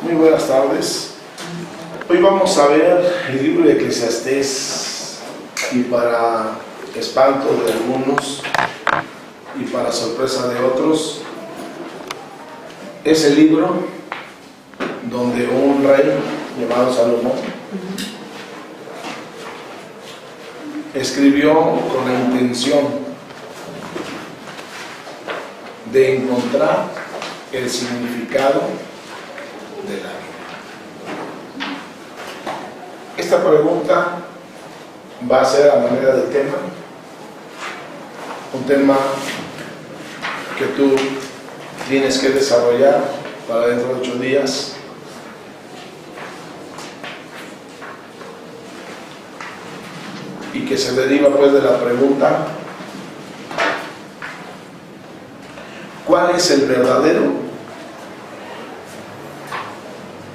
Muy buenas tardes. Hoy vamos a ver el libro de Eclesiastés y para espanto de algunos y para sorpresa de otros, es el libro donde un rey llamado Salomón escribió con la intención de encontrar el significado de la vida. Esta pregunta va a ser a manera de tema, un tema que tú tienes que desarrollar para dentro de 8 días. Y que se deriva pues de la pregunta: ¿cuál es el verdadero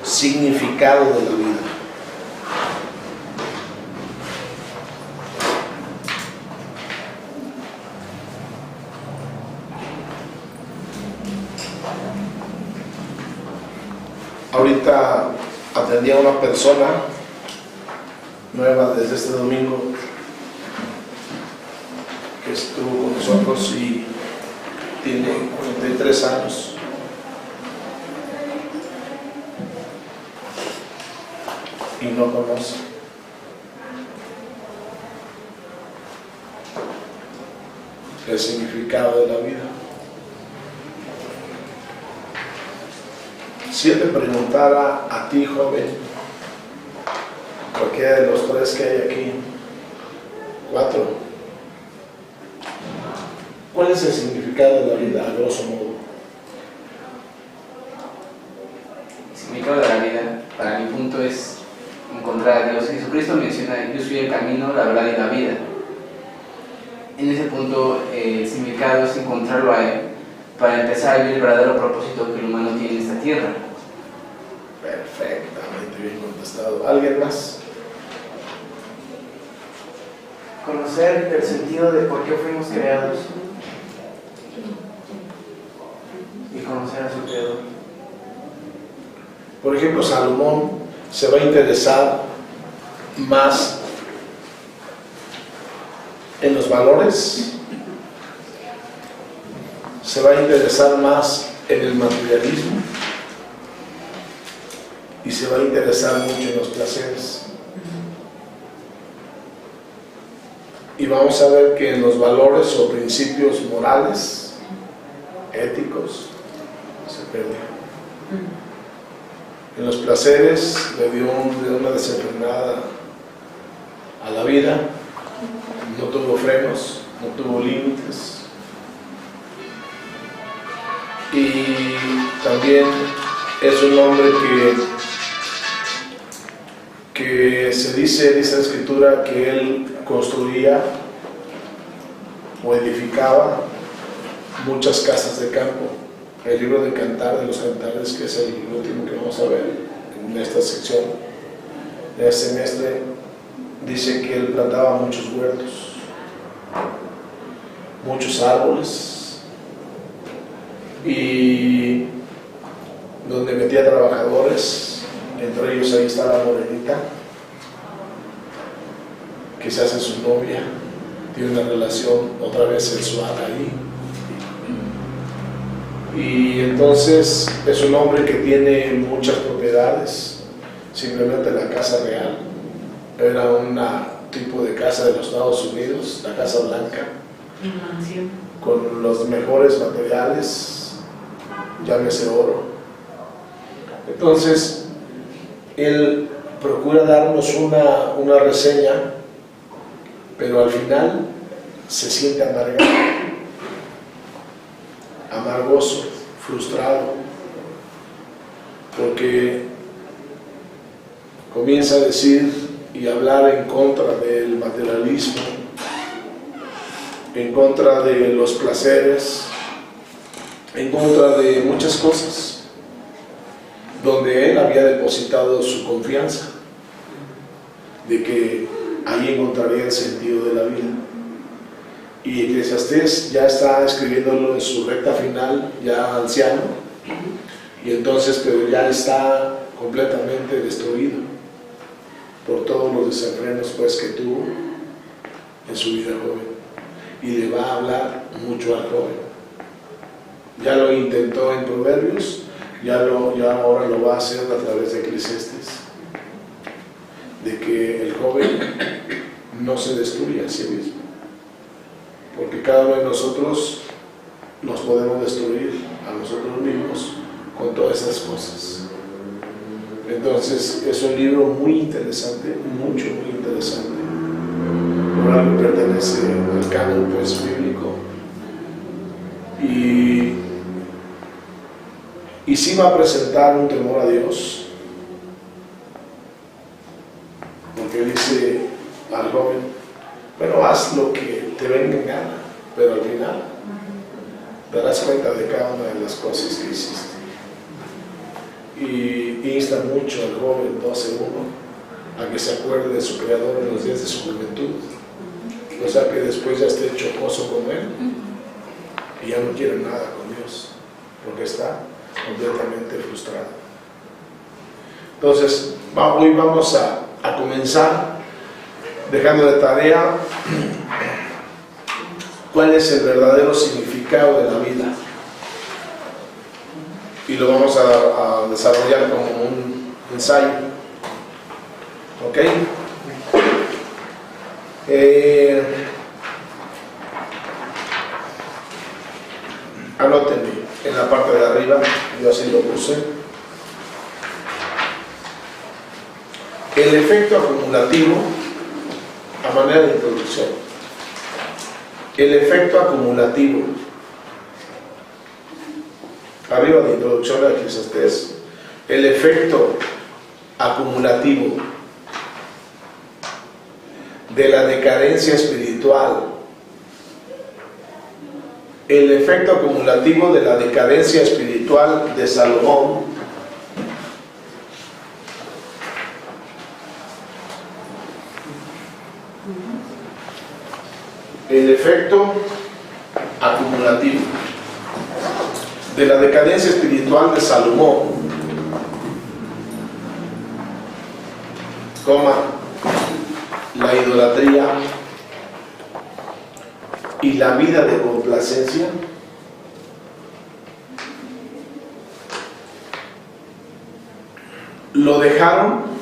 significado de la vida? Ahorita atendí a una persona nueva desde este domingo que estuvo con nosotros y tiene 43 años. Y no conoce. El significado de la vida. Si yo te preguntara a ti, joven, cualquiera de los 3 que hay aquí, 4, ¿cuál es el significado de la vida, a grosso modo? El significado de la vida, para mi punto, es encontrar a Dios. Jesucristo menciona: yo soy el camino, la verdad y la vida. En ese punto, el significado es encontrarlo a Él para empezar a vivir el verdadero propósito que el humano tiene en esta tierra. Perfectamente bien contestado. ¿Alguien más? Conocer el sentido de por qué fuimos creados y conocer a su creador. Por ejemplo, Salomón se va a interesar más en los valores, se va a interesar más en el materialismo y se va a interesar mucho en los placeres. Y vamos a ver que en los valores o principios morales, éticos, se perdió. En los placeres le dio una desenfrenada a la vida, no tuvo frenos, no tuvo límites. Y también es un hombre que se dice en la escritura que él construía o edificaba muchas casas de campo. El libro de Cantar de los Cantares, que es el último que vamos a ver en esta sección de este semestre, dice que él plantaba muchos huertos, muchos árboles, y donde metía trabajadores. Entre ellos ahí está la morenita, que se hace su novia, tiene una relación otra vez sensual ahí. Y entonces es un hombre que tiene muchas propiedades. Simplemente la Casa Real era un tipo de casa de los Estados Unidos, la Casa Blanca, con los mejores materiales, llámese oro. Entonces él procura darnos una reseña, pero al final se siente amargoso, frustrado, porque comienza a decir y hablar en contra del materialismo, en contra de los placeres, en contra de muchas cosas donde él había depositado su confianza de que ahí encontraría el sentido de la vida. Y Eclesiastés ya está escribiéndolo en su recta final, ya anciano, Y entonces, pero ya está completamente destruido por todos los desenfrenos pues que tuvo en su vida joven. Y le va a hablar mucho al joven. Ya lo intentó en Proverbios, ya ahora lo va a hacer a través de Eclesiastes, de que el joven no se destruya a sí mismo, porque cada uno de nosotros nos podemos destruir a nosotros mismos con todas esas cosas. Entonces es un libro muy interesante, muy interesante. Por algo pertenece al canon pues bíblico, y sí va a presentar un temor a Dios, porque dice al joven: bueno, haz lo que te venga en gana, pero al final darás cuenta de cada una de las cosas que hiciste. Y insta mucho al joven 12:1 a que se acuerde de su Creador en los días de su juventud, o sea que después ya esté chocoso con él y ya no quiere nada con Dios, porque está completamente frustrado. Entonces hoy vamos a comenzar dejando de tarea cuál es el verdadero significado de la vida, y lo vamos a desarrollar como un ensayo. ¿Ok? Anótenme en la parte de arriba, yo así lo puse. El efecto acumulativo, a manera de introducción. El efecto acumulativo, arriba de introducción de Eclesiastés. El efecto acumulativo de la decadencia espiritual. El efecto acumulativo de la decadencia espiritual de Salomón el efecto acumulativo de la decadencia espiritual de Salomón, la idolatría y la vida de complacencia, lo dejaron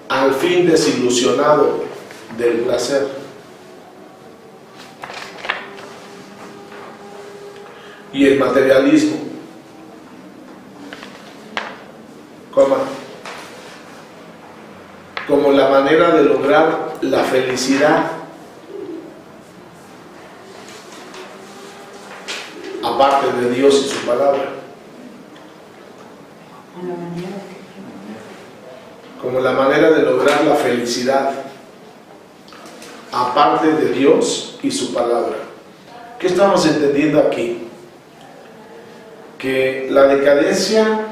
al fin desilusionado del placer y el materialismo, como la manera de lograr la felicidad aparte de Dios y su palabra. Como la manera de lograr la felicidad aparte de Dios y su palabra. ¿Qué estamos entendiendo aquí? Que la decadencia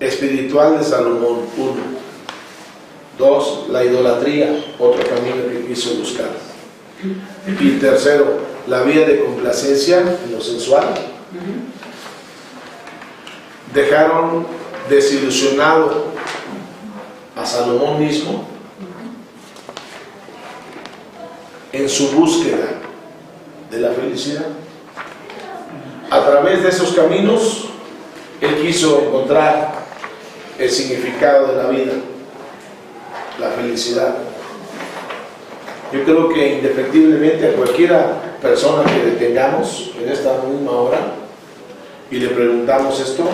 espiritual de Salomón, 1. 2, la idolatría, otro camino que quiso buscar. Y tercero, la vida de complacencia en lo sensual. Dejaron desilusionado a Salomón mismo en su búsqueda de la felicidad. A través de esos caminos, él quiso encontrar el significado de la vida, la felicidad. Yo creo que indefectiblemente a cualquiera persona que detengamos en esta misma hora y le preguntamos esto,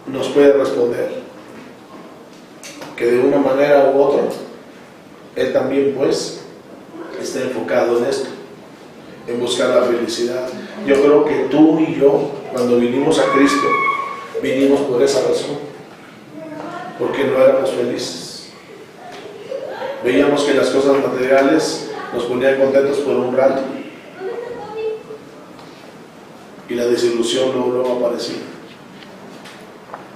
nos puede responder que de una manera u otra él también pues está enfocado en esto, en buscar la felicidad. Yo creo que tú y yo, cuando vinimos a Cristo, vinimos por esa razón, porque no éramos felices. Veíamos que las cosas materiales nos ponían contentos por un rato y la desilusión luego aparecía.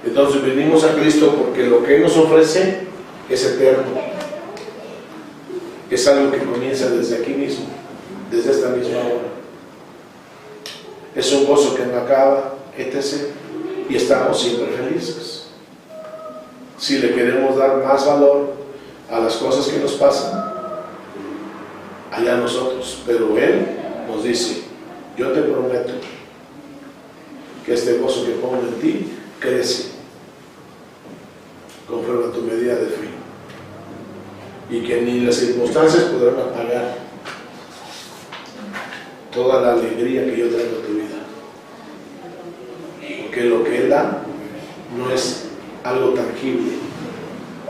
Entonces venimos a Cristo porque lo que Él nos ofrece es eterno. Es algo que comienza desde aquí mismo, desde esta misma hora. Es un gozo que no acaba, etc. Y estamos siempre felices. Si le queremos dar más valor a las cosas que nos pasan, allá nosotros. Pero Él nos dice: yo te prometo que este gozo que pongo en ti crece conforme a tu medida de fe, y que ni las circunstancias podrán apagar toda la alegría que yo traigo a tu vida, porque lo que Él da no es algo tangible,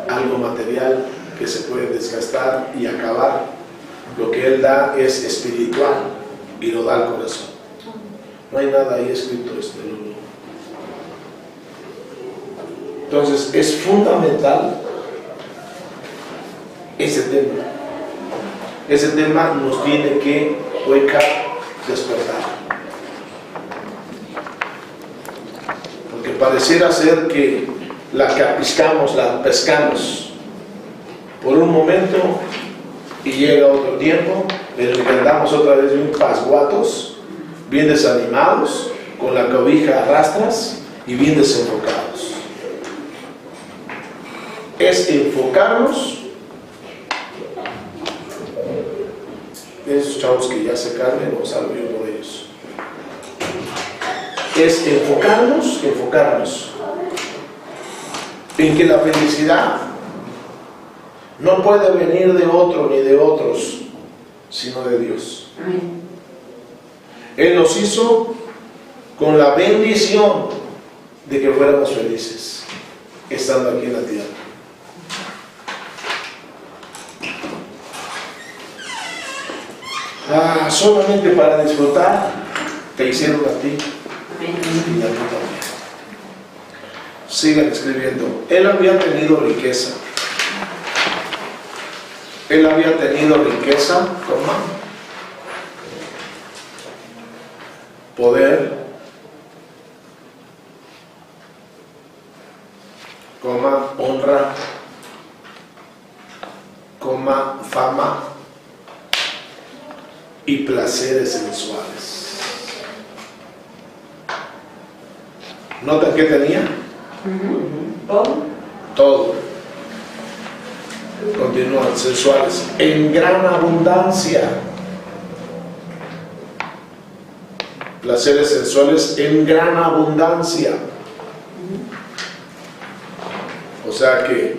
algo material que se puede desgastar y acabar. Lo que Él da es espiritual y lo da al corazón. No hay nada ahí escrito, Lulu. Entonces es fundamental ese tema. Ese tema nos tiene que wake up, despertar. Porque pareciera ser que la capiscamos, la pescamos por un momento y llega otro tiempo en el que andamos otra vez bien pasguatos, bien desanimados, con la cobija a rastras y bien desenfocados. Es enfocarnos. Esos chavos que ya se cargan, no salgo yo por ellos. Es enfocarnos en que la felicidad no puede venir de otro ni de otros, sino de Dios. Él nos hizo con la bendición de que fuéramos felices estando aquí en la tierra. Solamente para disfrutar te hicieron a ti y a mí también. Sigan escribiendo. Él había tenido riqueza. Él había tenido riqueza, poder, honra, fama y placeres sensuales. ¿Notan qué tenía? Todo. Continúan, sensuales, en gran abundancia. Placeres sensuales en gran abundancia. O sea que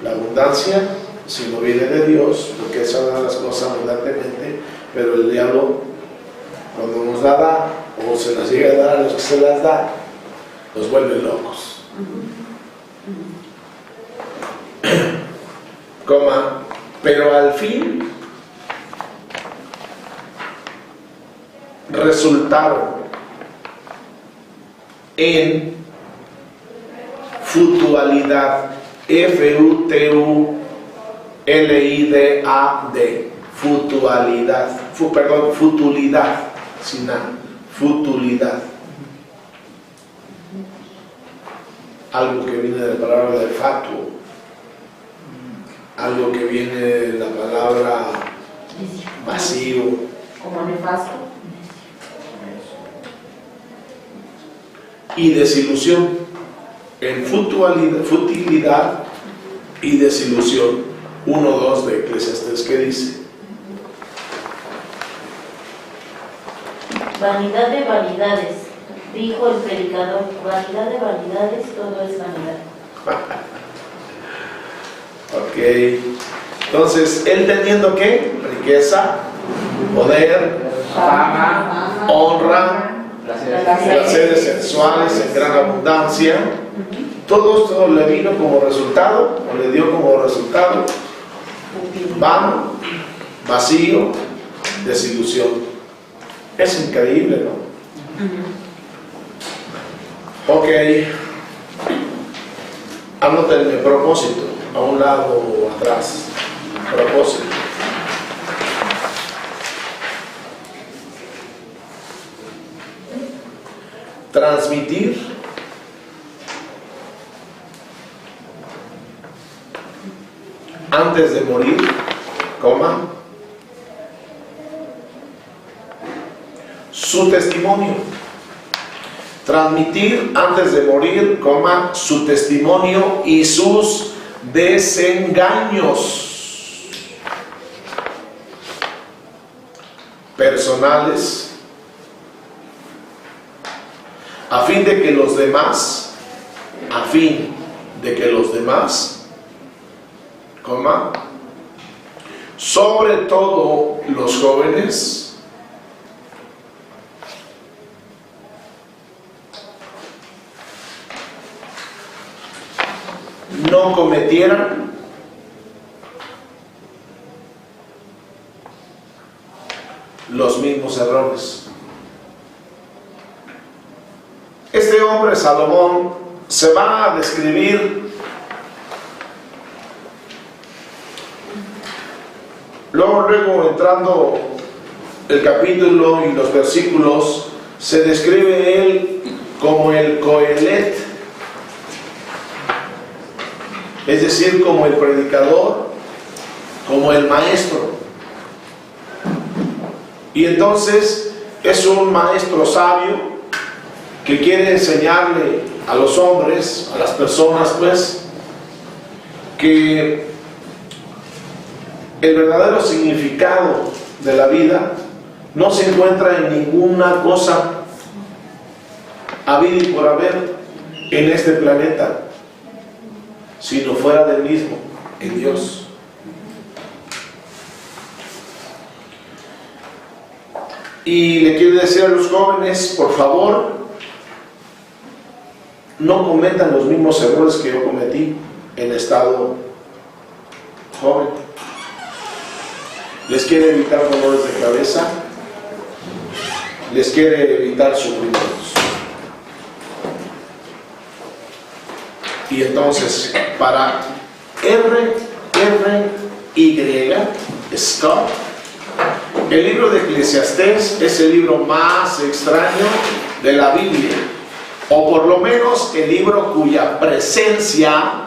la abundancia, si no viene de Dios, porque Él sabe las cosas abundantemente, pero el diablo, cuando nos la da, o se las llega a dar a los que se las da, nos vuelve locos. Pero al fin resultaron en futualidad, F-U-T-U-L-I-D-A-D, futilidad, sin nada, futilidad. Algo que viene de la palabra de fatuo, algo que viene de la palabra vacío, como nefasto, y desilusión, en futilidad y desilusión. 1:2 de Eclesiastés, ¿qué dice? vanidad de vanidades, dijo el predicador, vanidad de vanidades, todo es vanidad. Ok, entonces él teniendo ¿qué? Riqueza, poder, Fama, honra, placeres sensuales en gran abundancia. Todo esto le vino como resultado, o le dio como resultado, vano, vacío, desilusión. Es increíble, ¿no? Ok, anótenme propósito, a un lado o atrás. Propósito. Transmitir antes de morir, coma, su testimonio. Transmitir antes de morir, coma, su testimonio y sus desengaños personales, a fin de que los demás, coma, sobre todo los jóvenes, no cometieran los mismos errores. Este hombre, Salomón, se va a describir luego entrando el capítulo y los versículos, se describe él como el Coelet, es decir, como el predicador, como el maestro. Y entonces es un maestro sabio que quiere enseñarle a los hombres, a las personas, pues, que el verdadero significado de la vida no se encuentra en ninguna cosa habida y por haber en este planeta, sino fuera del mismo, en Dios. Y le quiero decir a los jóvenes, por favor, no cometan los mismos errores que yo cometí en estado joven. Les quiere evitar dolores de cabeza, les quiere evitar sufrimientos. Y entonces, para R.Y. Scott, el libro de Eclesiastés es el libro más extraño de la Biblia, o por lo menos el libro cuya presencia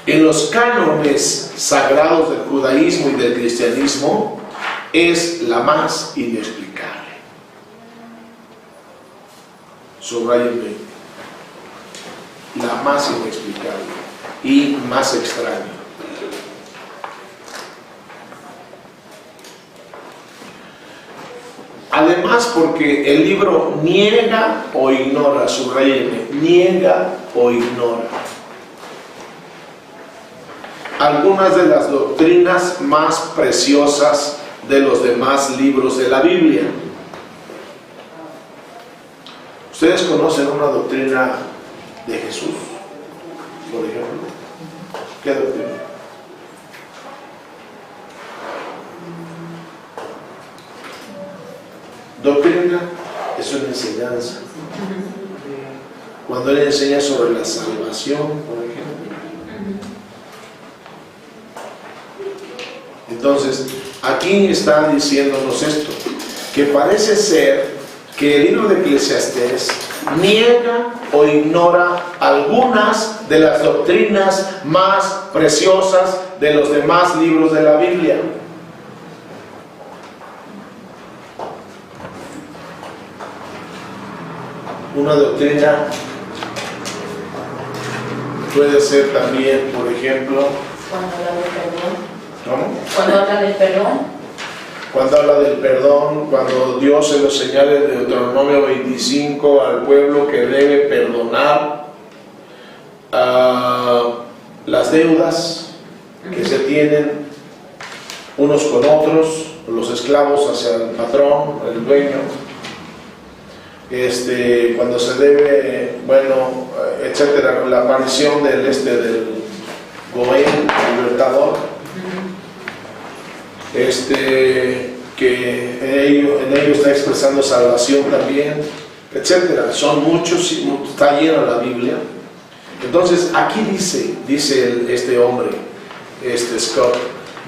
en los cánones sagrados del judaísmo y del cristianismo es la más inexplicable. Subrayenme, la más inexplicable y más extraña. Además, porque el libro niega o ignora, subrayenme, niega o ignora algunas de las doctrinas más preciosas de los demás libros de la Biblia. ¿Ustedes conocen una doctrina de Jesús, por ejemplo? ¿Qué doctrina? Doctrina es una enseñanza. Cuando él enseña sobre la salvación, por ejemplo. Entonces, aquí está diciéndonos esto, que parece ser que el libro de Eclesiastés niega o ignora algunas de las doctrinas más preciosas de los demás libros de la Biblia. Una doctrina puede ser también, por ejemplo, Cuando habla del perdón. ¿cómo? Cuando habla del perdón. Cuando habla del perdón, cuando Dios se lo señala en Deuteronomio 25 al pueblo que debe perdonar las deudas que se tienen unos con otros, los esclavos hacia el patrón, el dueño, cuando se debe, bueno, etcétera, la aparición del Goén, el libertador, que en ello está expresando salvación también, etcétera. Son muchos, está llena la Biblia. Entonces aquí dice este hombre, Scott,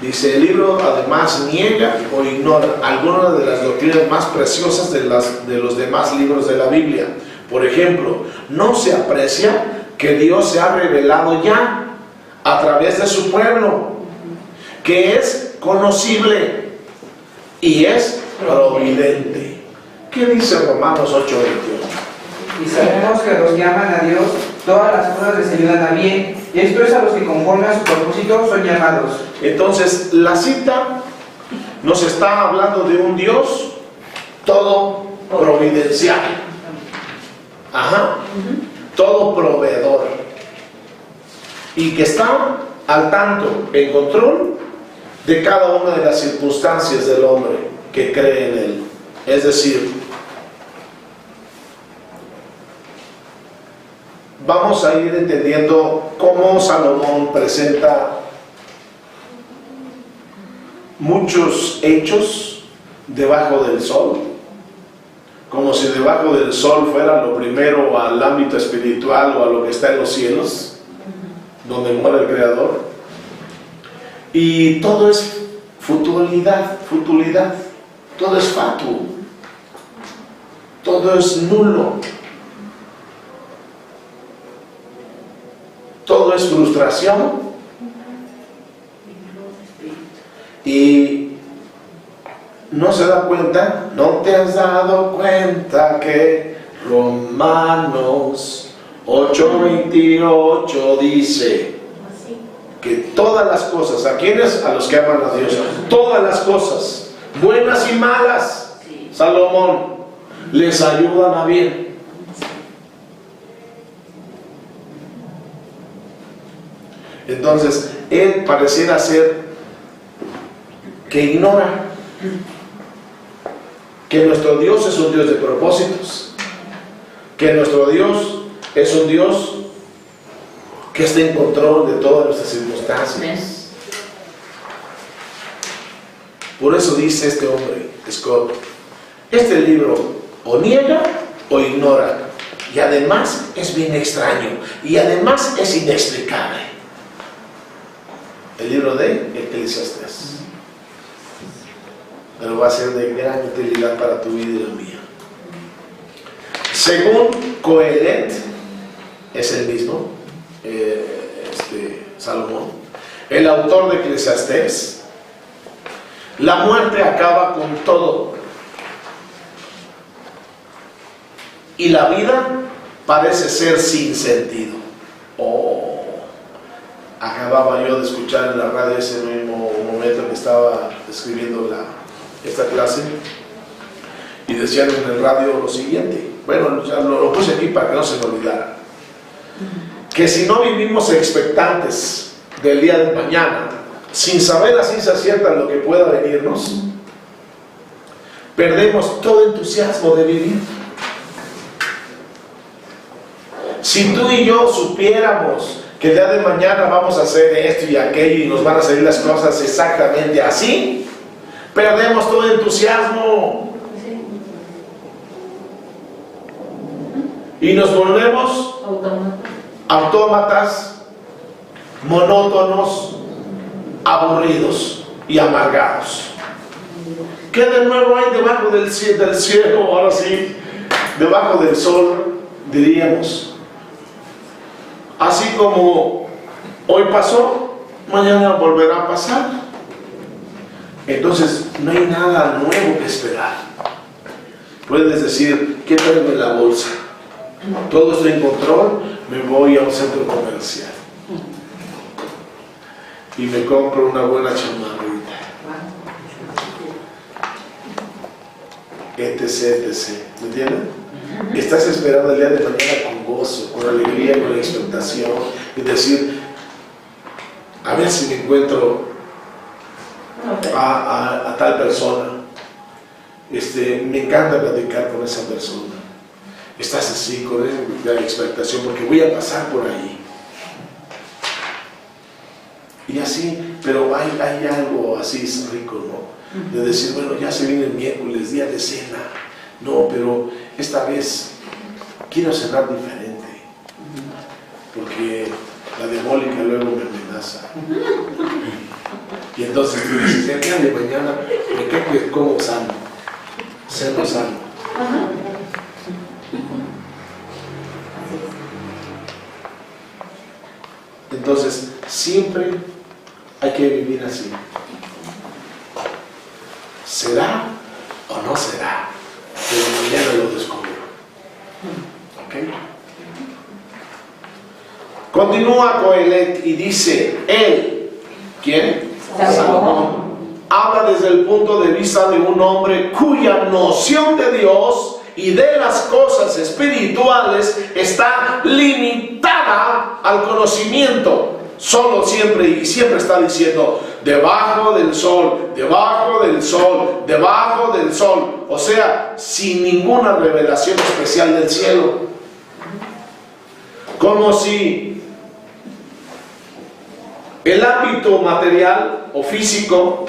dice: el libro además niega o ignora algunas de las doctrinas más preciosas de los demás libros de la Biblia. Por ejemplo, no se aprecia que Dios se ha revelado ya a través de su pueblo, que es conocible y es providente. ¿Qué dice Romanos 8:21? Y sabemos que a los que aman a Dios, todas las cosas les ayudan a bien, y esto es a los que conforme a su propósito son llamados. Entonces, la cita nos está hablando de un Dios todo providencial. Ajá. Todo proveedor. Y que está al tanto, en control de cada una de las circunstancias del hombre que cree en Él. Es decir, vamos a ir entendiendo cómo Salomón presenta muchos hechos debajo del sol, como si debajo del sol fuera lo primero al ámbito espiritual o a lo que está en los cielos, donde mora el Creador. Y todo es futilidad, todo es fatuo, todo es nulo, todo es frustración. Y no se da cuenta, no te has dado cuenta que Romanos 8:28 dice que todas las cosas, ¿a quiénes? A los que aman a Dios, todas las cosas, buenas y malas, Salomón, les ayudan a bien. Entonces, él pareciera ser que ignora que nuestro Dios es un Dios de propósitos, que nuestro Dios es un Dios que está en control de todas nuestras circunstancias. Por eso dice este hombre, Scott, este libro o niega o ignora, y además es bien extraño, y además es inexplicable. El libro de Eclesiastés. Pero va a ser de gran utilidad para tu vida y la mía. Según Coelet, es el mismo, Salomón, el autor de Eclesiastés, la muerte acaba con todo. Y la vida parece ser sin sentido. Acababa yo de escuchar en la radio ese mismo momento que estaba escribiendo esta clase, y decían en el radio lo siguiente, bueno, ya lo puse aquí para que no se me olvidara, que si no vivimos expectantes del día de mañana, sin saber a ciencia cierta lo que pueda venirnos, perdemos todo entusiasmo de vivir. Si tú y yo supiéramos que el día de mañana vamos a hacer esto y aquello y nos van a salir las cosas exactamente así, perdemos todo entusiasmo y nos volvemos autómatas, monótonos, aburridos y amargados. ¿Qué de nuevo hay debajo del cielo? Ahora sí, debajo del sol, diríamos. Así como hoy pasó, mañana volverá a pasar. Entonces no hay nada nuevo que esperar. Puedes decir, ¿qué traigo en la bolsa? Todo está en control, me voy a un centro comercial y me compro una buena chamarrita, etc. ¿Me entienden? Estás esperando el día de mañana con gozo, con alegría, con expectación, y decir, a ver si me encuentro a tal persona. Me encanta platicar con esa persona. Estás así con la expectación porque voy a pasar por ahí. Y así, pero hay algo así rico, ¿no? De decir, bueno, ya se viene el miércoles, día de cena. No, pero esta vez quiero cenar diferente, porque la diabólica luego me amenaza. Y entonces tú dices, el día de mañana me quedo que como sano, ceno sano. Entonces, siempre hay que vivir así. ¿Será o no será? Pero mañana lo descubro. ¿Ok? Continúa Coelet y dice, él, ¿quién? Salomón. Habla desde el punto de vista de un hombre cuya noción de Dios y de las cosas espirituales está limitada al conocimiento. Solo siempre y siempre está diciendo, debajo del sol, debajo del sol, debajo del sol. O sea, sin ninguna revelación especial del cielo. Como si el ámbito material o físico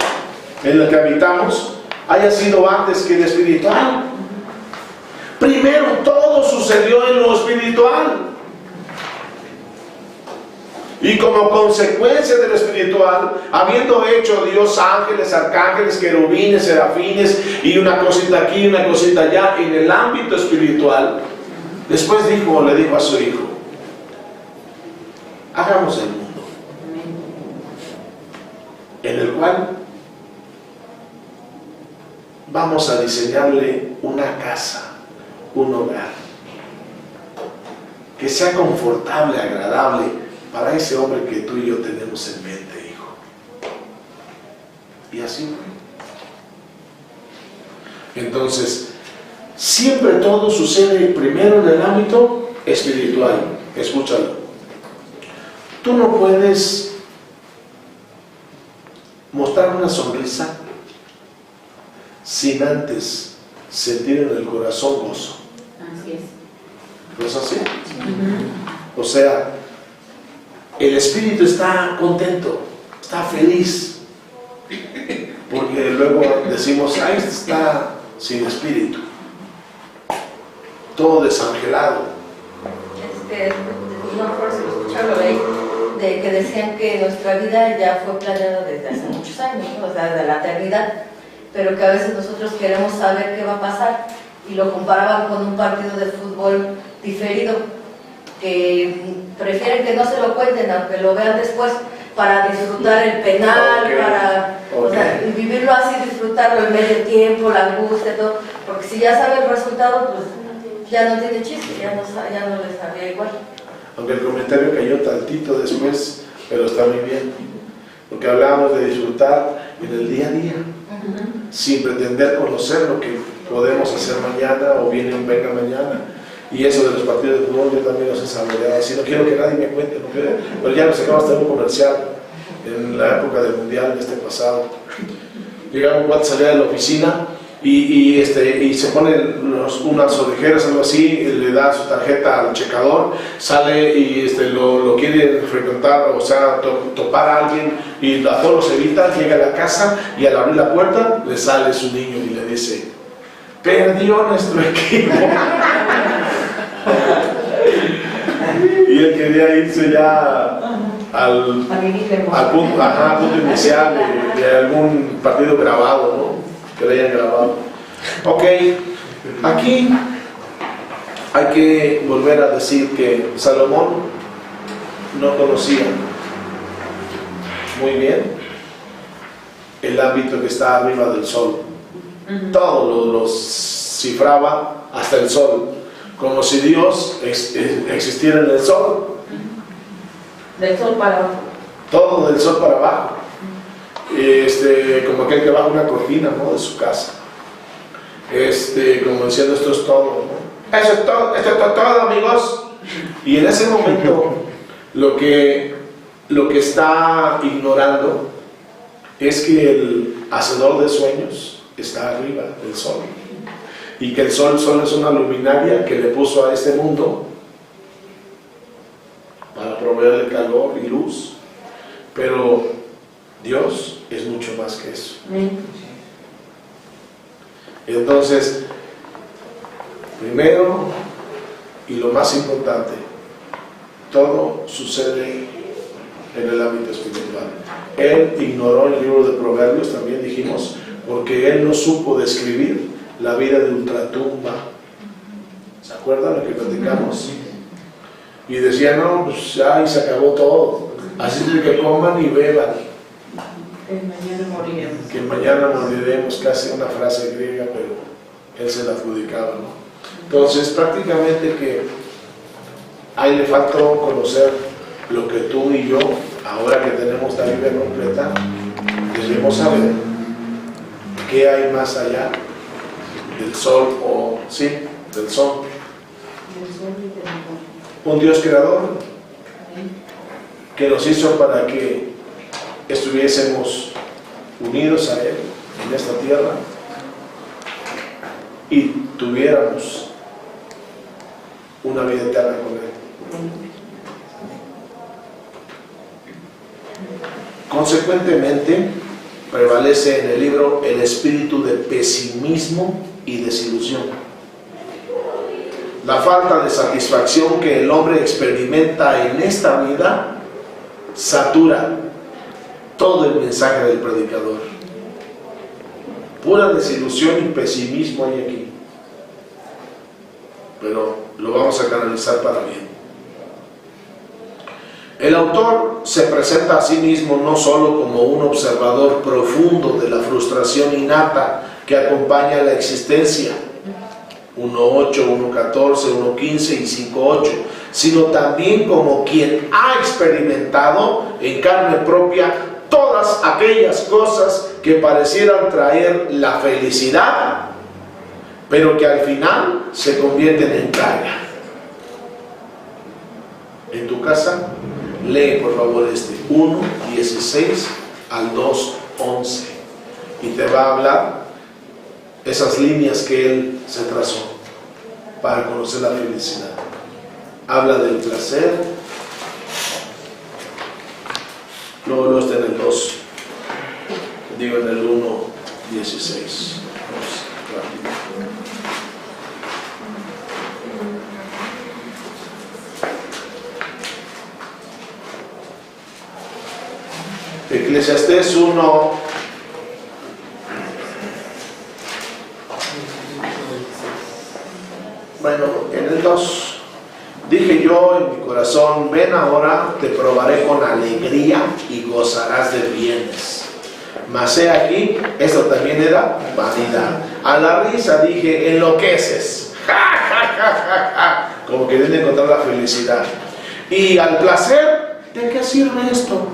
en el que habitamos haya sido antes que el espiritual. Primero todo sucedió en lo espiritual. Y como consecuencia de lo espiritual, habiendo hecho Dios ángeles, arcángeles, querubines, serafines y una cosita aquí y una cosita allá en el ámbito espiritual, después le dijo a su hijo, hagamos el mundo, en el cual vamos a diseñarle una casa, un hogar, que sea confortable, agradable para ese hombre que tú y yo tenemos en mente, hijo. Y así fue. Entonces, siempre todo sucede primero en el ámbito espiritual. Escúchalo. Tú no puedes mostrar una sonrisa sin antes sentir en el corazón gozo. Así es. ¿No es así? O sea, el espíritu está contento, está feliz, porque luego decimos, este está sin espíritu, todo desangelado. No por si lo escucharon de que decían que nuestra vida ya fue planeada desde hace muchos años, ¿no? O sea, desde la eternidad, pero que a veces nosotros queremos saber qué va a pasar y lo comparaban con un partido de fútbol diferido, que prefieren que no se lo cuenten aunque lo vean después para disfrutar el penal, o sea, y vivirlo así, disfrutarlo el medio tiempo, la angustia, todo, porque si ya sabe el resultado, pues ya no tiene chiste, ya no les sabía igual. Aunque el comentario cayó tantito después, pero está muy bien, porque hablábamos de disfrutar en el día a día, sin pretender conocer lo que podemos hacer mañana o venga mañana. Y eso de los partidos de fútbol yo también los he saboreado así, no quiero que nadie me cuente, pero ya nos acabamos de tener un comercial en la época del mundial pasado. Llegaba un cuate, salía de la oficina y se pone unas orejeras, algo así, le da su tarjeta al checador, sale y lo quiere frecuentar, o sea, topar a alguien, y a todos los evita, llega a la casa y al abrir la puerta le sale su niño y le dice, perdió nuestro equipo. Y él quería irse ya al punto inicial de algún partido grabado, ¿no? Que le hayan grabado. Ok, aquí hay que volver a decir que Salomón no conocía muy bien el ámbito que está arriba del sol. Todo lo cifraba hasta el sol, como si Dios existiera en el sol. Del sol para abajo. Todo del sol para abajo. Como aquel que baja una cortina, ¿no?, de su casa. Como diciendo, esto es todo, ¿no? Eso es todo, esto es todo, amigos. Y en ese momento, lo que está ignorando es que el hacedor de sueños está arriba del sol. Y que el sol solo es una luminaria que le puso a este mundo para proveerle calor y luz, pero Dios es mucho más que eso. Entonces, primero y lo más importante, todo sucede en el ámbito espiritual. Él ignoró el libro de Proverbios, también dijimos, porque él no supo describir la vida de ultratumba. ¿Se acuerdan lo que platicamos? Y decía, no, pues ya, y se acabó todo. Así es de que coman y beban, Mañana moriremos. que mañana moriremos, casi una frase griega, pero él se la adjudicaba, ¿no? Entonces, prácticamente que ahí le faltó conocer lo que tú y yo, ahora que tenemos la Biblia completa, debemos saber qué hay más allá del sol, o sí, del sol. Un Dios creador que nos hizo para que estuviésemos unidos a Él en esta tierra y tuviéramos una vida eterna con Él. Consecuentemente, prevalece en el libro el espíritu de pesimismo y desilusión. La falta de satisfacción que el hombre experimenta en esta vida satura todo el mensaje del predicador. Pura desilusión y pesimismo hay aquí. Pero lo vamos a canalizar para bien. El autor se presenta a sí mismo no solo como un observador profundo de la frustración innata que acompaña la existencia, 1.8, 1.14, 1.15 y 5.8, sino también como quien ha experimentado en carne propia todas aquellas cosas que parecieran traer la felicidad, pero que al final se convierten en carga. En tu casa, lee por favor 1:16 al 2:11 y te va a hablar esas líneas que él se trazó para conocer la felicidad. Habla del placer, luego está en el 2, digo en el 1:16. Eclesiastés 1. Bueno, en el 2. Dije yo en mi corazón, ven ahora, te probaré con alegría y gozarás de bienes. Mas he aquí, esto también era vanidad. A la risa dije, enloqueces. Como queriendo encontrar la felicidad. Y al placer, ¿de qué sirve esto?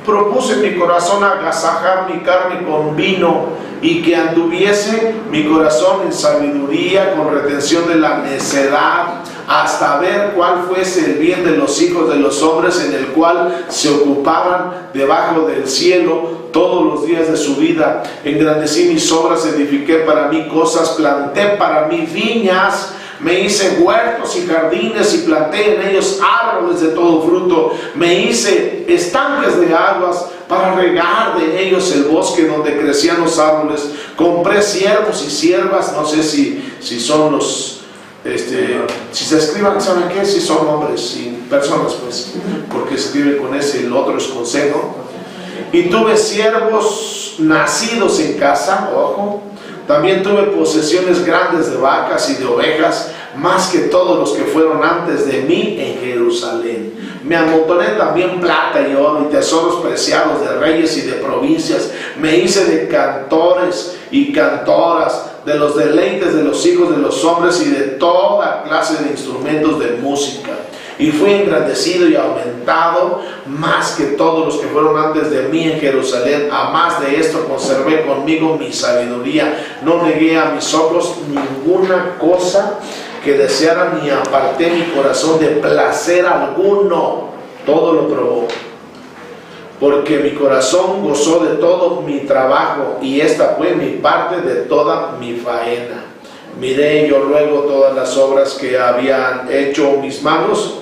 Propuse en mi corazón agasajar mi carne con vino y que anduviese mi corazón en sabiduría con retención de la necedad, hasta ver cuál fuese el bien de los hijos de los hombres, en el cual se ocupaban debajo del cielo todos los días de su vida. Engrandecí mis obras, edifiqué para mí cosas, planté para mí viñas, me hice huertos y jardines y planté en ellos árboles de todo fruto. Me hice estanques de aguas para regar de ellos el bosque donde crecían los árboles. Compré siervos y siervas, no sé si son los, si se escriban, ¿saben qué? Si son hombres y personas, pues, porque se escribe con ese, el otro es con C, ¿no? Y tuve siervos nacidos en casa, ojo. También tuve posesiones grandes de vacas y de ovejas, más que todos los que fueron antes de mí en Jerusalén. Me amontoné también plata y oro y tesoros preciados de reyes y de provincias. Me hice de cantores y cantoras, de los deleites de los hijos de los hombres y de toda clase de instrumentos de música. Y fui engrandecido y aumentado más que todos los que fueron antes de mí en Jerusalén. A más de esto conservé conmigo mi sabiduría. No negué a mis ojos ninguna cosa que deseara, ni aparté mi corazón de placer alguno. Todo lo probó. Porque mi corazón gozó de todo mi trabajo, y esta fue mi parte de toda mi faena. Miré yo luego todas las obras que habían hecho mis manos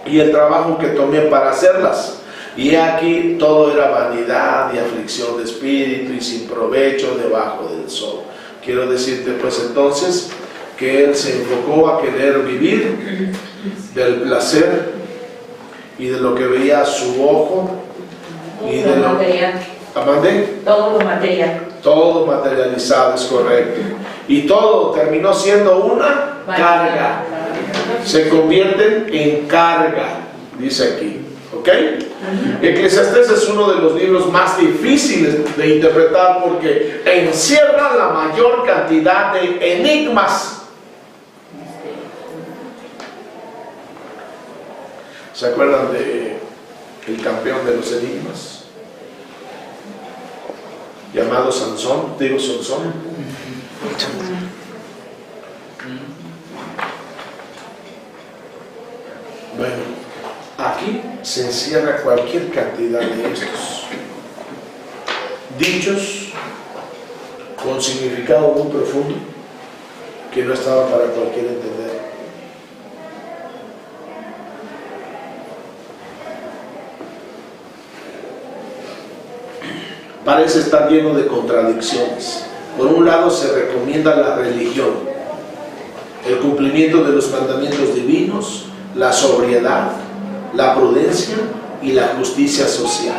y el trabajo que tomé para hacerlas. Y aquí todo era vanidad y aflicción de espíritu y sin provecho debajo del sol. Quiero decirte pues entonces que él se enfocó a querer vivir del placer y de lo que veía su ojo y de lo material. ¿Amande? Todo lo material. Todo materializado, es correcto. Y todo terminó siendo una carga. Se convierten en carga, dice aquí. ¿Ok? Eclesiastés es uno de los libros más difíciles de interpretar porque encierra la mayor cantidad de enigmas. ¿Se acuerdan de el campeón de los enigmas? Llamado Sansón, digo Sansón. Bueno, aquí se encierra cualquier cantidad de estos dichos con significado muy profundo que no estaba para cualquiera entender. Parece estar lleno de contradicciones. Por un lado se recomienda la religión, el cumplimiento de los mandamientos divinos, la sobriedad, la prudencia y la justicia social.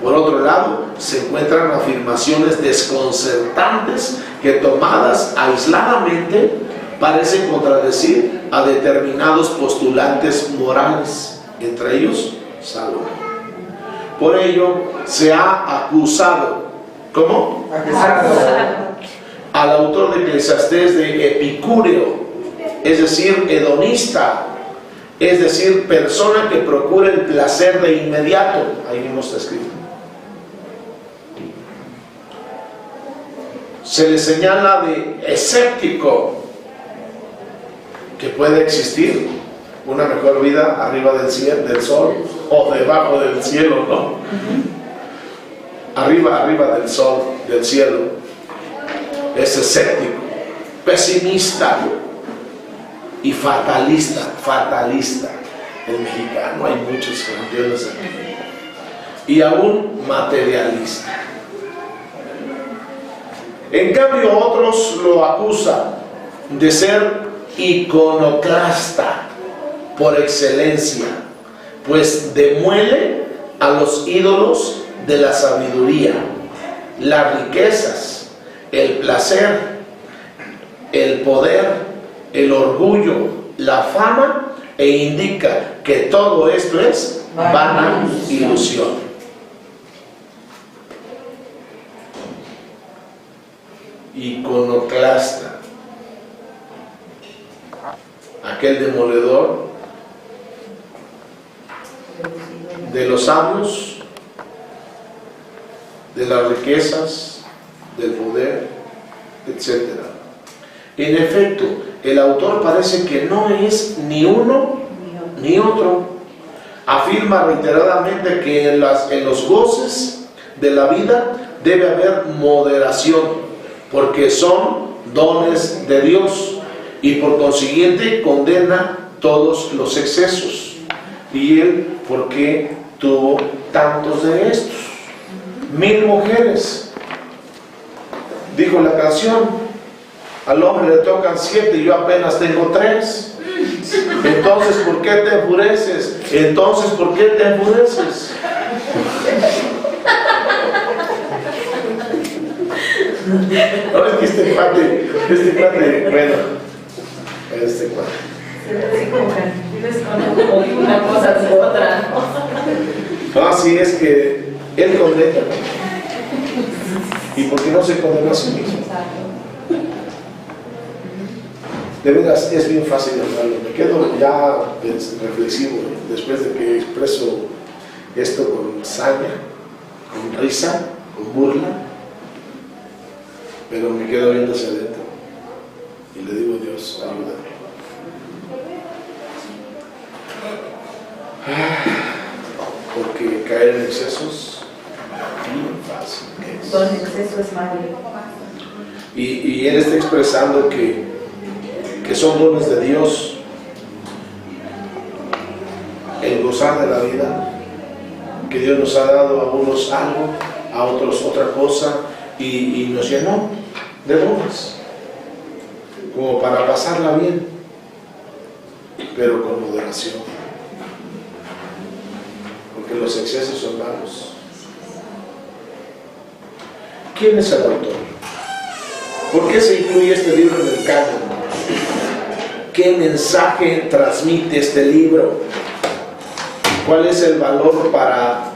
Por otro lado, se encuentran afirmaciones desconcertantes que, tomadas aisladamente, parecen contradecir a determinados postulantes morales, entre ellos Salomón. Por ello, se ha acusado, ¿cómo? Al autor de Eclesiastés de epicúreo, es decir, hedonista, es decir, persona que procura el placer de inmediato. Ahí mismo está escrito. Se le señala de escéptico, que puede existir una mejor vida arriba del sol o debajo del cielo, ¿no? Arriba del sol, del cielo. Es escéptico, pesimista y fatalista. El mexicano, hay muchos campeones aquí. Y aún materialista. En cambio, otros lo acusan de ser iconoclasta por excelencia, pues demuele a los ídolos de la sabiduría, las riquezas, el placer, el poder, el orgullo, la fama, e indica que todo esto es vana ilusión. Iconoclasta, aquel demoledor de los sabios, de las riquezas, del poder, etc. En efecto, el autor parece que no es ni uno ni otro. Afirma reiteradamente que en los goces de la vida debe haber moderación, porque son dones de Dios, y por consiguiente condena todos los excesos. ¿Y él por qué tuvo tantos de estos? 1000 mujeres. Dijo la canción, al hombre le tocan 7 y yo apenas tengo 3. Entonces, ¿por qué te enfureces? Entonces, ¿por qué te enfureces? No, es que este cuate, bueno, este cuate. Una cosa de otra. No, sí, es que él condena. ¿Y por qué no se condena a sí mismo? De veras, es bien fácil hablarlo. Me quedo ya reflexivo después de que expreso esto con saña, con risa, con burla, pero me quedo viendo hacia adentro y le digo: Dios, ayúdame. Porque caer en excesos es bien fácil. Entonces, exceso es malo. Y él está expresando que son dones de Dios, el gozar de la vida, que Dios nos ha dado a unos algo, a otros otra cosa, y nos llenó de dones como para pasarla bien, pero con moderación, porque los excesos son malos. ¿Quién es el autor? ¿Por qué se incluye este libro en el canon? ¿Qué mensaje transmite este libro? ¿Cuál es el valor para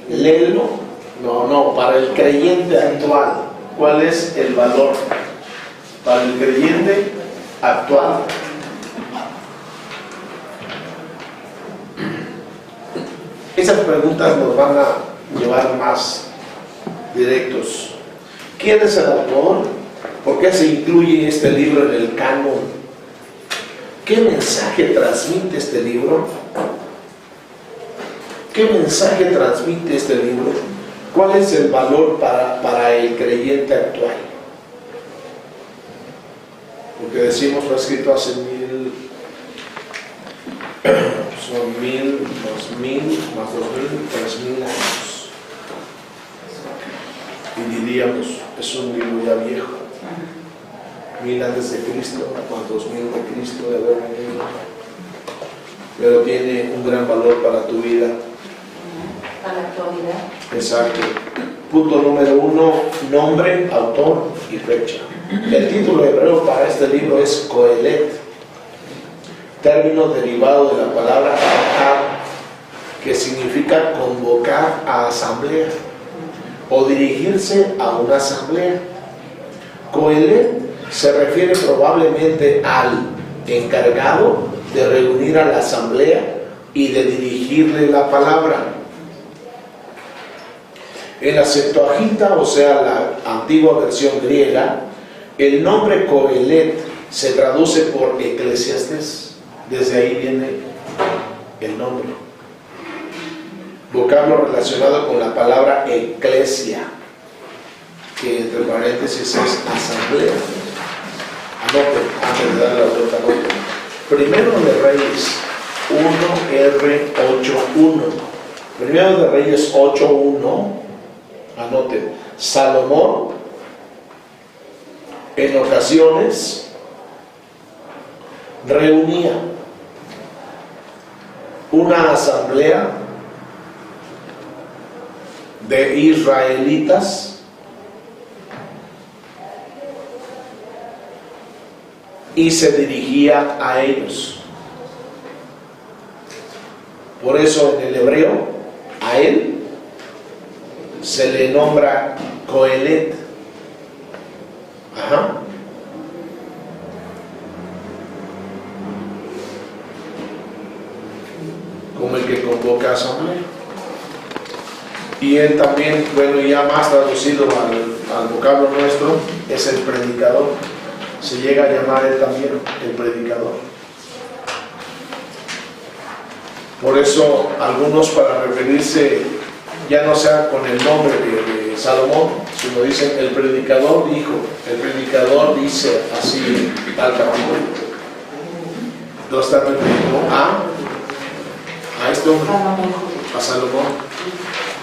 Lelo? No, para el creyente actual. ¿Cuál es el valor para el creyente actual? Esas preguntas nos van a llevar más directos. ¿Quién es el autor? ¿Por qué se incluye este libro en el canon? ¿Qué mensaje transmite este libro? ¿Qué mensaje transmite este libro? ¿Cuál es el valor para el creyente actual? Porque decimos, fue escrito hace 1000, son 1000, 2000, más 2000, 3000 años. Y diríamos, es un libro ya viejo. 1000 antes de Cristo, más 2000 de Cristo de haber venido. Pero tiene un gran valor para tu vida. A la actualidad. Exacto. Punto número 1, nombre, autor y fecha. El título hebreo para este libro es Coelet, término derivado de la palabra Kahal, que significa convocar a asamblea o dirigirse a una asamblea. Coelet se refiere probablemente al encargado de reunir a la asamblea y de dirigirle la palabra. En la Septuaginta, o sea, la antigua versión griega, el nombre Coelet se traduce por Eclesiastés. Desde ahí viene el nombre. Vocablo relacionado con la palabra eclesia, que entre paréntesis es asamblea. Anoten, antes de darle la vuelta, anoten. Primero de Reyes 1R81. Primero de Reyes 8.1. Anoten, Salomón en ocasiones reunía una asamblea de israelitas y se dirigía a ellos. Por eso en el hebreo, a él se le nombra Coelet. Ajá. Como el que convoca a asamblea. Y él también, bueno, ya más traducido al vocablo nuestro, es el predicador. Se llega a llamar él también el predicador. Por eso algunos, para referirse ya no sea con el nombre de Salomón, sino dicen el predicador dijo, el predicador dice así tal capítulo. No están refiriendo a este hombre, a Salomón.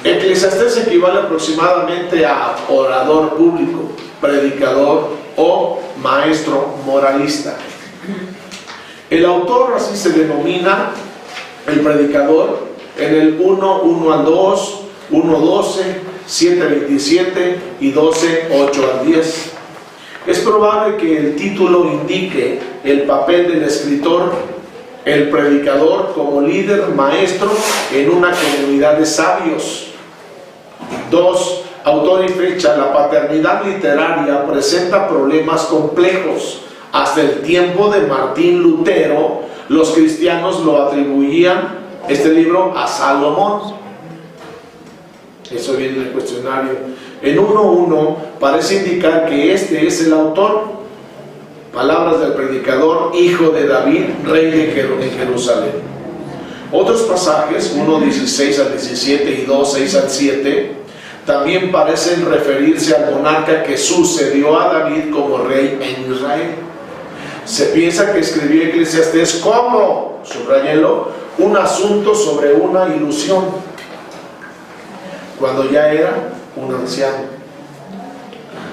Eclesiastés equivale aproximadamente a orador público, predicador o maestro moralista. El autor así se denomina, el predicador, en el 1 al 2, 1:12, 7:27 y 12:8 al 10. Es probable que el título indique el papel del escritor, el predicador como líder maestro en una comunidad de sabios. 2. Autor y fecha. La paternidad literaria presenta problemas complejos. Hasta el tiempo de Martín Lutero, los cristianos lo atribuían, este libro, a Salomón. Eso viene en el cuestionario. En 1:1 parece indicar que este es el autor. Palabras del predicador, hijo de David, rey de Jerusalén. Otros pasajes, 1:16 al 17 y 2:6 al 7, también parecen referirse al monarca que sucedió a David como rey en Israel. Se piensa que escribió Eclesiastés como, subrayélo, un asunto sobre una ilusión, cuando ya era un anciano.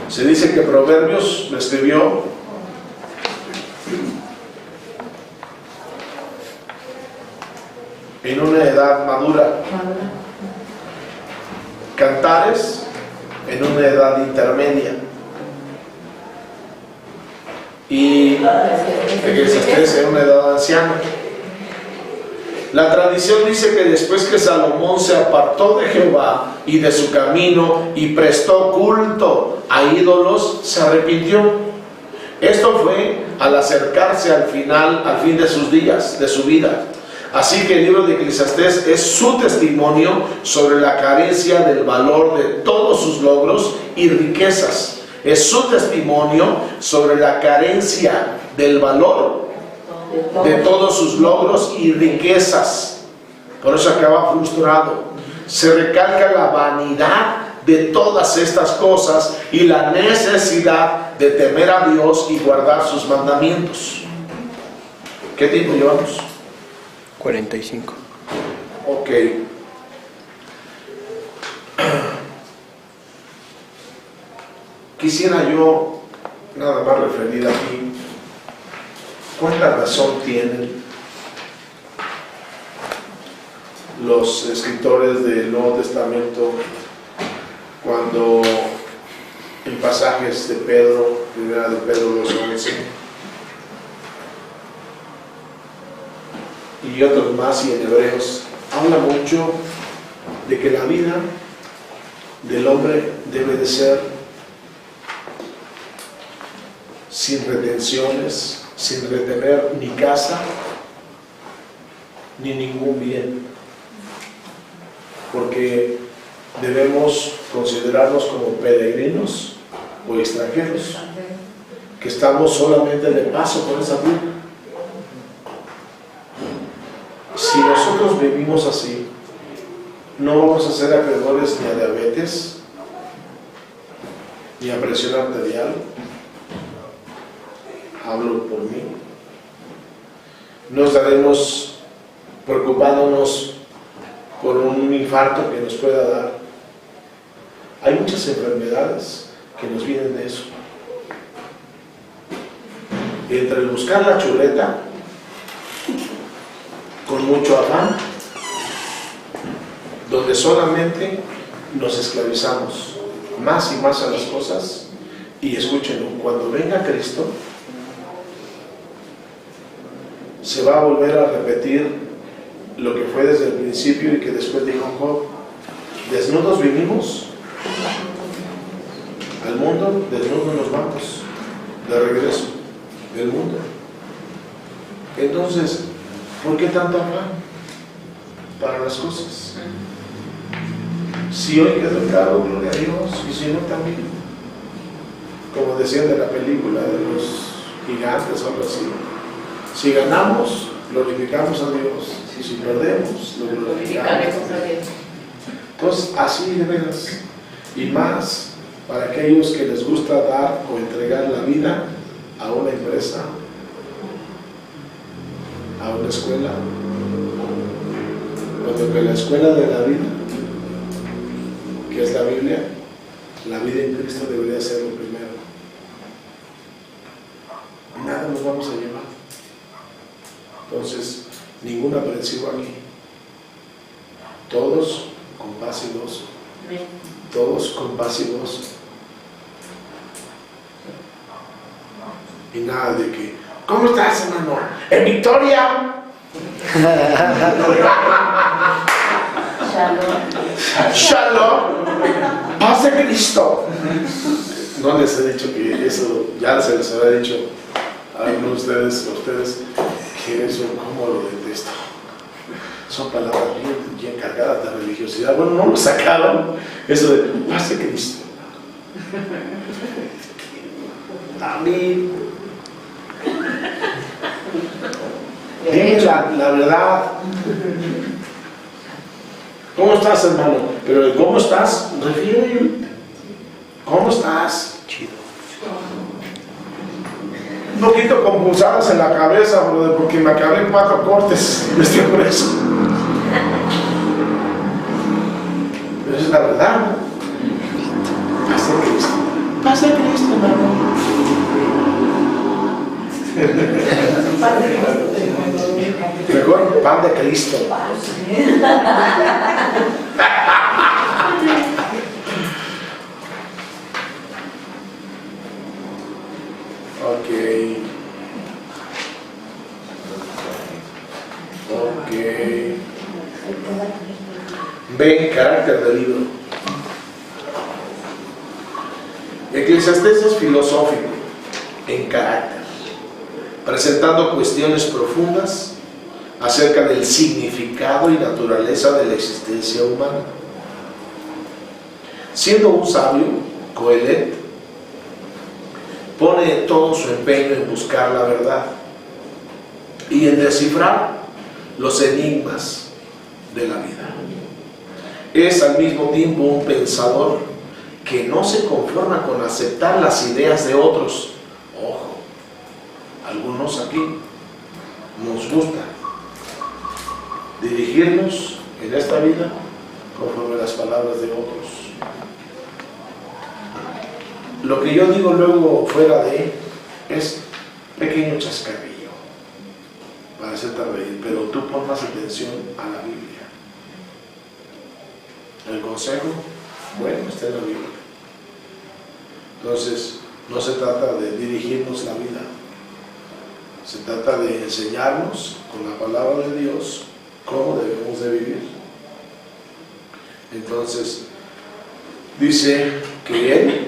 Se dice que Proverbios lo escribió en una edad madura, Cantares en una edad intermedia y Eclesiastés en una edad anciana. La tradición dice que después que Salomón se apartó de Jehová y de su camino y prestó culto a ídolos, se arrepintió. Esto fue al acercarse al fin de sus días, de su vida. Así que el libro de Eclesiastés es su testimonio sobre la carencia del valor de todos sus logros y riquezas. Es su testimonio sobre la carencia del valor de todos sus logros y riquezas. Por eso acaba frustrado. Se recalca la vanidad de todas estas cosas y la necesidad de temer a Dios y guardar sus mandamientos. ¿Qué tiempo llevamos? 45. Ok. Quisiera yo nada más referir aquí cuánta razón tienen los escritores del Nuevo Testamento cuando en pasajes de Pedro, primera de Pedro 2:11 y otros más, y en Hebreos, habla mucho de que la vida del hombre debe de ser sin retenciones, sin retener ni casa ni ningún bien, porque debemos considerarnos como peregrinos o extranjeros, que estamos solamente de paso por esa vida. Si nosotros vivimos así, no vamos a ser acreedores ni a diabetes, ni a presión arterial. Hablo por mí. No estaremos preocupándonos por un infarto que nos pueda dar. Hay muchas enfermedades que nos vienen de eso. Entre el buscar la chuleta con mucho afán, donde solamente nos esclavizamos más y más a las cosas. Y escúchenlo, cuando venga Cristo se va a volver a repetir lo que fue desde el principio y que después dijo Job: desnudos vinimos al mundo, desnudos nos vamos de regreso del mundo. Entonces, ¿por qué tanto afán para las cosas? Si hoy quedó claro, gloria a Dios, y si no también, como decían de la película de los gigantes o algo así, si ganamos, glorificamos a Dios, si perdemos, lo glorificamos a Dios. Entonces, así de veras, y más para aquellos que les gusta dar o entregar la vida a una empresa, a una escuela, cuando que la escuela de la vida, que es la Biblia, la vida en Cristo debería ser lo primero. Nada nos vamos a llevar. Entonces, ningún aprensivo aquí. Todos con paz y gozo. Todos con paz y gozo. Y nada de que, ¿cómo estás, hermano? ¡En victoria! Shalom. Paz de Cristo. No les he dicho que eso, ya se les había dicho a algunos de ustedes, que eso, como lo detesto. Son palabras bien cargadas de religiosidad. Bueno, no lo sacaron, eso de paz de Cristo. A mí, dime la verdad. ¿Cómo estás, hermano? Pero el ¿cómo estás? Refiere. ¿Cómo estás? Chido. Un poquito compulsadas en la cabeza, brother, porque me acabé 4 cortes. Estoy por eso. Pero esa es la verdad. Paz de Cristo. Paz de Cristo, hermano. Mejor pan de Cristo. Ok. B. Carácter del libro. Eclesiastés es filosófico en carácter, presentando cuestiones profundas acerca del significado y naturaleza de la existencia humana. Siendo un sabio, Coelet pone todo su empeño en buscar la verdad y en descifrar los enigmas de la vida. Es al mismo tiempo un pensador que no se conforma con aceptar las ideas de otros. Ojo, algunos aquí nos gusta dirigirnos en esta vida conforme a las palabras de otros. Lo que yo digo luego fuera de es pequeño chascarrillo para hacerte reír, pero tú pon más atención a la Biblia. El consejo, bueno, está en la Biblia. Entonces, no se trata de dirigirnos la vida, se trata de enseñarnos con la palabra de Dios cómo debemos de vivir. Entonces, dice que él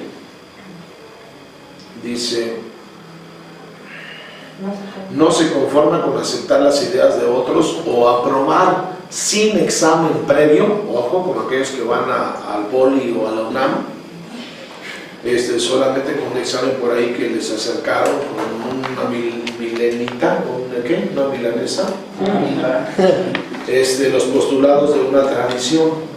no se conforma con aceptar las ideas de otros o aprobar sin examen previo, ojo, como aquellos que van al poli o a la UNAM, solamente con un examen por ahí que les acercaron con una milenita, ¿qué? Una milanesa, los postulados de una tradición.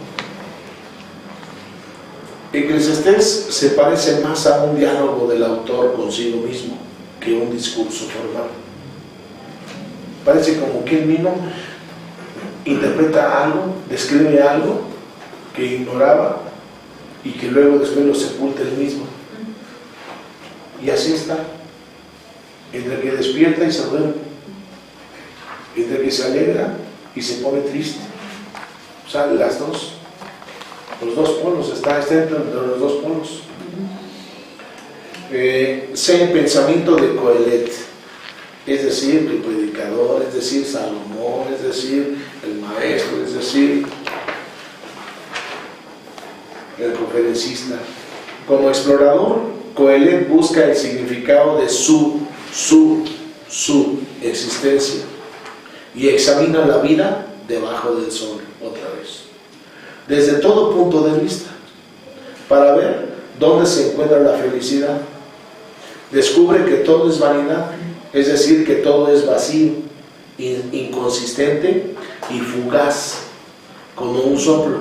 Eclesiastés se parece más a un diálogo del autor consigo mismo que un discurso formal. Parece como que él mismo interpreta algo, describe algo que ignoraba y que luego después lo sepulta él mismo. Y así está, entre que despierta y se duerme, entre que se alegra y se pone triste. O sea, las dos. Los dos polos, está entre los dos polos. Sé el pensamiento de Coelet, es decir, el predicador, es decir, Salomón, es decir, el maestro, es decir, el conferencista. Como explorador, Coelet busca el significado de su existencia y examina la vida debajo del sol, otra vez, desde todo punto de vista, para ver dónde se encuentra la felicidad. Descubre que todo es vanidad, es decir, que todo es vacío, inconsistente y fugaz, como un soplo,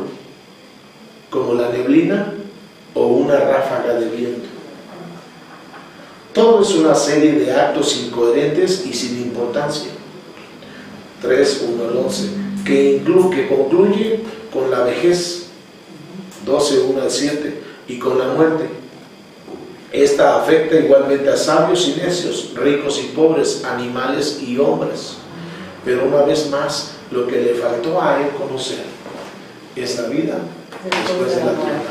como la neblina o una ráfaga de viento. Todo es una serie de actos incoherentes y sin importancia. 3:1-11, que concluye con la vejez, 12:1-7, y con la muerte. Esta afecta igualmente a sabios y necios, ricos y pobres, animales y hombres. Pero una vez más, lo que le faltó a él conocer es la vida después de la muerte.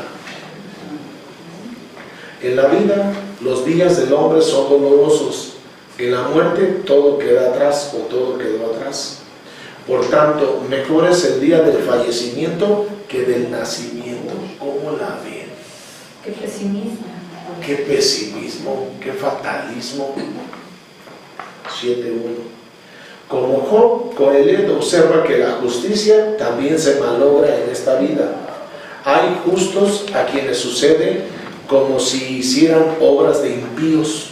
En la vida, los días del hombre son dolorosos. En la muerte, todo queda atrás o todo quedó atrás. Por tanto, mejor es el día del fallecimiento que del nacimiento. ¿Cómo la ven? Qué pesimismo. Qué pesimismo, qué fatalismo. 7:1. Como Job, Coelet observa que la justicia también se malogra en esta vida. Hay justos a quienes sucede como si hicieran obras de impíos,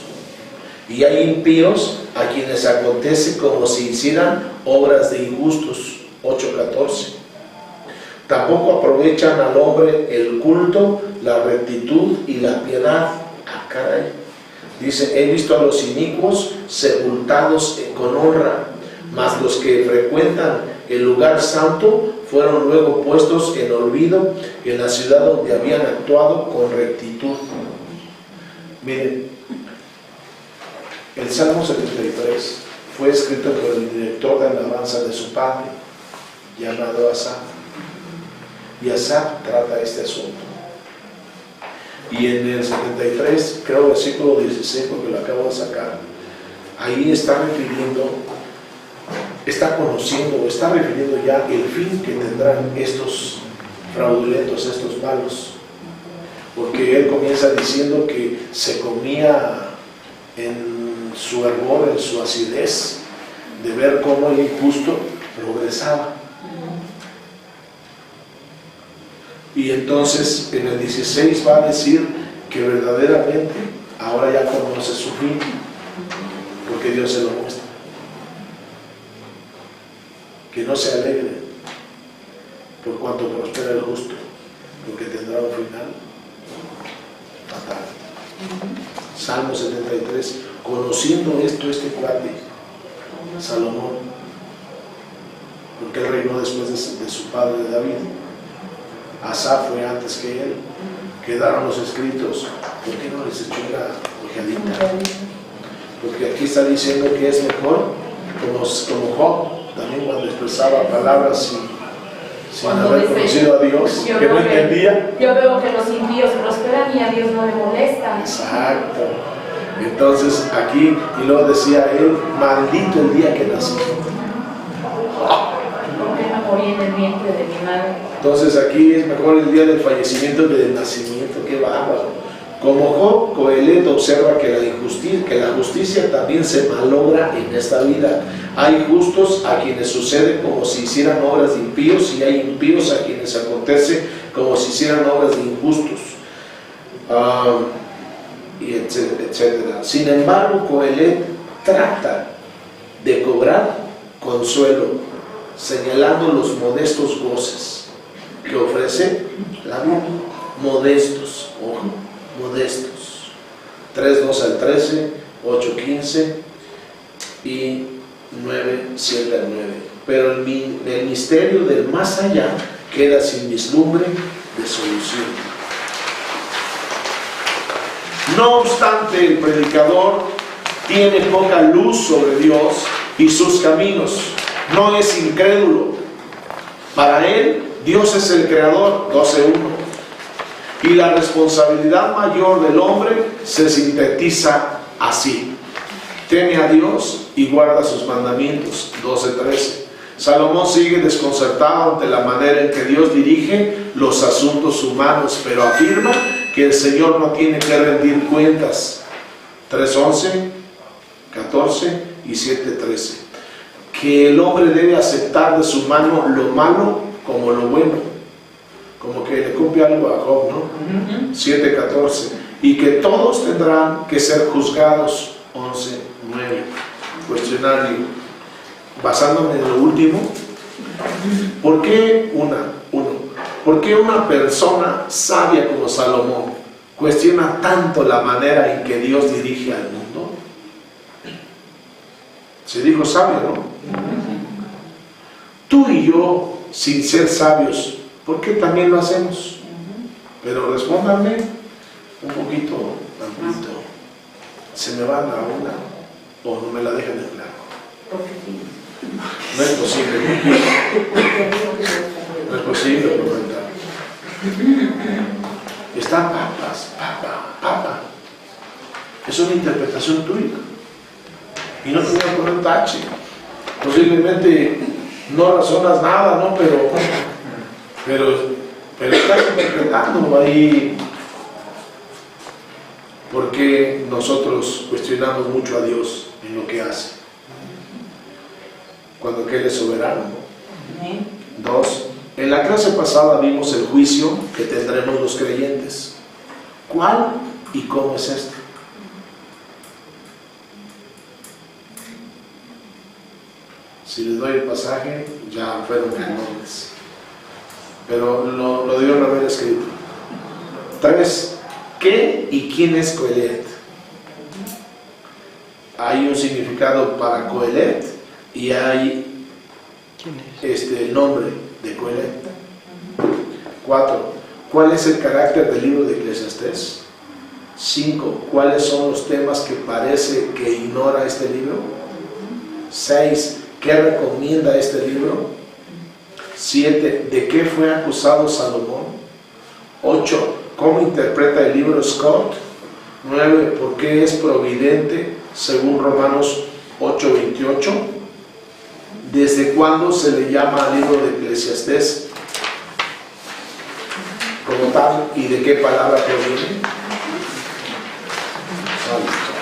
y hay impíos a quienes acontece como si hicieran obras de injustos. 8:14. Tampoco aprovechan al hombre el culto, la rectitud y la piedad. Ah, caray. Dice, he visto a los inicuos sepultados con honra, mas los que frecuentan el lugar santo fueron luego puestos en olvido en la ciudad donde habían actuado con rectitud. Miren, el Salmo 73 fue escrito por el director de alabanza de su padre, llamado Asaf. Y Asaf trata este asunto. Y en el 73, creo versículo 16, porque lo acabo de sacar, ahí está refiriendo ya el fin que tendrán estos fraudulentos, estos malos. Porque él comienza diciendo que se comía en su hervor, en su acidez, de ver cómo el injusto progresaba. Y entonces en el 16 va a decir que verdaderamente ahora ya conoce su fin, porque Dios se lo muestra. Que no se alegre por cuanto prospera el justo, porque tendrá un final fatal. Salmo 73, conociendo esto este cuate, Salomón, porque él reinó después de su padre David. Asaf fue antes que él. Quedaron los escritos. ¿Por qué no les echó una ojeadita? Porque aquí está diciendo que es mejor, como Job, también cuando expresaba palabras sin haber conocido a Dios, que no entendía. Yo veo que los impíos prosperan y a Dios no le molesta. Exacto. Entonces aquí, y luego decía él, maldito el día que nací. Porque me morí en el vientre de mi madre. Entonces aquí es mejor el día del fallecimiento que del nacimiento. Qué bárbaro. Como Job, Coelet observa que la justicia también se malogra en esta vida. Hay justos a quienes sucede como si hicieran obras de impíos, y hay impíos a quienes acontece como si hicieran obras de injustos, y etcétera. Sin embargo, Coelet trata de cobrar consuelo, señalando los modestos goces que ofrece la vida. Modestos, ojo, modestos. 3:2 al 13, 8:15 y 9:7 al 9. Pero el misterio del más allá queda sin vislumbre de solución. No obstante, el predicador tiene poca luz sobre Dios y sus caminos. No es incrédulo. Para él, Dios es el creador, 12:1. Y la responsabilidad mayor del hombre se sintetiza así: teme a Dios y guarda sus mandamientos, 12:13. Salomón sigue desconcertado ante la manera en que Dios dirige los asuntos humanos, pero afirma que el Señor no tiene que rendir cuentas, 3:11, 14 y 7:13. Que el hombre debe aceptar de su mano lo malo como lo bueno, como que le copia algo a Job, ¿no? 7:14. Y que todos tendrán que ser juzgados, 11:9. Cuestionario, basándome en lo último, ¿por qué una persona sabia como Salomón cuestiona tanto la manera en que Dios dirige al mundo? Se dijo sabio, ¿no? Tú y yo, sin ser sabios, ¿por qué también lo hacemos? Pero respóndanme un poquito, amplito. ¿Se me van a una o no me la dejan en blanco? No es posible. No es posible, profeta. Están papa. Es una interpretación tuya. Y no te voy a poner un tache. Posiblemente no razonas nada, ¿no? Pero estás interpretando ahí. Porque nosotros cuestionamos mucho a Dios en lo que hace, cuando que Él es soberano. 2. En la clase pasada vimos el juicio que tendremos los creyentes. ¿Cuál y cómo es este? Si les doy el pasaje, ya fueron enormes, pero lo debieron haber escrito. 3. ¿Qué y quién es Coelet? Hay un significado para Coelet y hay el nombre de Coelet. 4. ¿Cuál es el carácter del libro de Eclesiastés? 5. ¿Cuáles son los temas que parece que ignora este libro? 6. ¿Qué recomienda este libro? 7. ¿De qué fue acusado Salomón? 8. ¿Cómo interpreta el libro Scott? 9. ¿Por qué es providente según Romanos 8:28? ¿Desde cuándo se le llama al libro de Eclesiastés como tal y de qué palabra proviene. Vale.